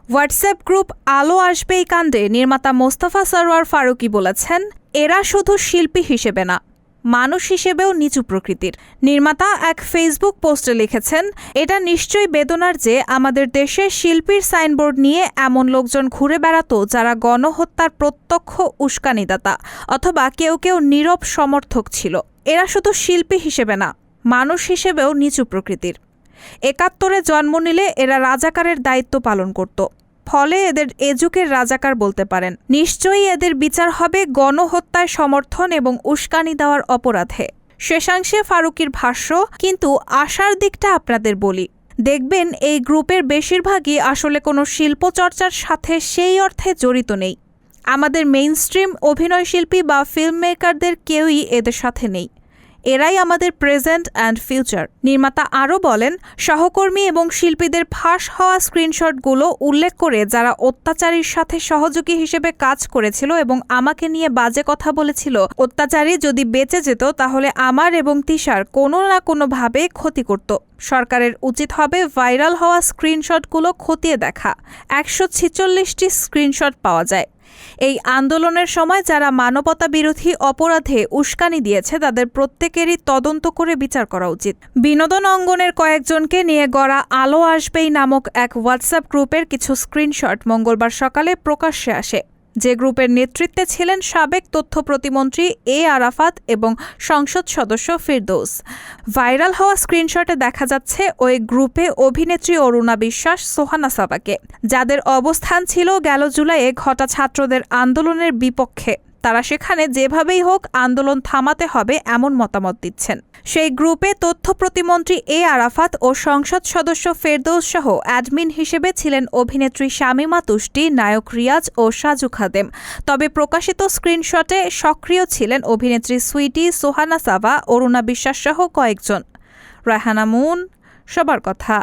WhatsApp group আলো আসবেই কাণ্ডে নির্মাতা মোস্তফা সরওয়ার ফারুকী বলেছেন, এরা শুধু শিল্পী হিসেবে না, মানুষ হিসেবেও নিচু প্রকৃতির। নির্মাতা এক ফেসবুক পোস্টে লিখেছেন, এটা নিশ্চয়ই বেদনার যে আমাদের দেশে শিল্পীর সাইনবোর্ড নিয়ে এমন লোকজন ঘুরে বেড়াতো যারা গণহত্যার প্রত্যক্ষ উস্কানিদাতা অথবা কেউ কেউ নীরব সমর্থক ছিল। এরা শুধু শিল্পী হিসেবে না, মানুষ হিসেবেও নিচু প্রকৃতির। ৭১-এ জন্ম নিলে এরা রাজাকারের দায়িত্ব পালন করত, ফলে এদের এ যুগের রাজাকার বলতে পারেন। নিশ্চয়ই এদের বিচার হবে গণহত্যায় সমর্থন এবং উস্কানি দেওয়ার অপরাধে। শেষাংশে ফারুকীর ভাষ্য, কিন্তু আশার দিকটা আপনাদের বলি, দেখবেন এই গ্রুপের বেশিরভাগই আসলে কোনো শিল্পচর্চার সাথে সেই অর্থে জড়িত নেই। আমাদের মেইনস্ট্রিম অভিনয়শিল্পী বা ফিল্ম মেকারদের কেউই এদের সাথে নেই। এরাই আমাদের প্রেজেন্ট অ্যান্ড ফিউচার। নির্মাতা আরও বলেন, সহকর্মী এবং শিল্পীদের ফাঁস হওয়া স্ক্রিনশটগুলো উল্লেখ করে যারা অত্যাচারীর সাথে সহযোগী হিসেবে কাজ করেছিল এবং আমাকে নিয়ে বাজে কথা বলেছিল, অত্যাচারী যদি বেঁচে যেত তাহলে আমার এবং তিশার কোনো না কোনোভাবে ক্ষতি করত। সরকারের উচিত হবে ভাইরাল হওয়া স্ক্রিনশটগুলো খতিয়ে দেখা। ১৪৬টি স্ক্রিনশট পাওয়া যায়। এই আন্দোলনের সময় যারা মানবতা বিরোধী অপরাধে উস্কানি দিয়েছে তাদের প্রত্যেকেরই তদন্ত করে বিচার করা উচিত। বিনোদন অঙ্গনের কয়েকজনকে নিয়ে গড়া আলো আসবেই নামক এক হোয়াটসঅ্যাপ গ্রুপের কিছু স্ক্রিনশট মঙ্গলবার সকালে প্রকাশ্যে আসে, যে গ্রুপের নেতৃত্বে ছিলেন সাবেক তথ্য প্রতিমন্ত্রী এ আরাফাত এবং সংসদ সদস্য ফিরদৌস। ভাইরাল হওয়া স্ক্রিনশটে দেখা যাচ্ছে ওই গ্রুপে অভিনেত্রী অরুণা বিশ্বাস, সোহানা সাবাকে, যাদের অবস্থান ছিল গেল জুলাইয়ে ঘটা ছাত্রদের আন্দোলনের বিপক্ষে। তারা সেখানে যেভাবেই হোক আন্দোলন থামাতে হবে এমন মতামত দিচ্ছেন। সেই গ্রুপে তথ্য প্রতিমন্ত্রী এ আরাফাত ও সংসদ সদস্য ফেরদৌস সহ অ্যাডমিন হিসেবে ছিলেন অভিনেত্রী শামীমা তুষ্টি, নায়ক রিয়াজ ও সাজু খাদেম। তবে প্রকাশিত স্ক্রিনশটে সক্রিয় ছিলেন অভিনেত্রী সুইটি, সোহানা সাবা, অরুণা বিশ্বাস সহ কয়েকজন। রায়হানা মুন, সবার কথা।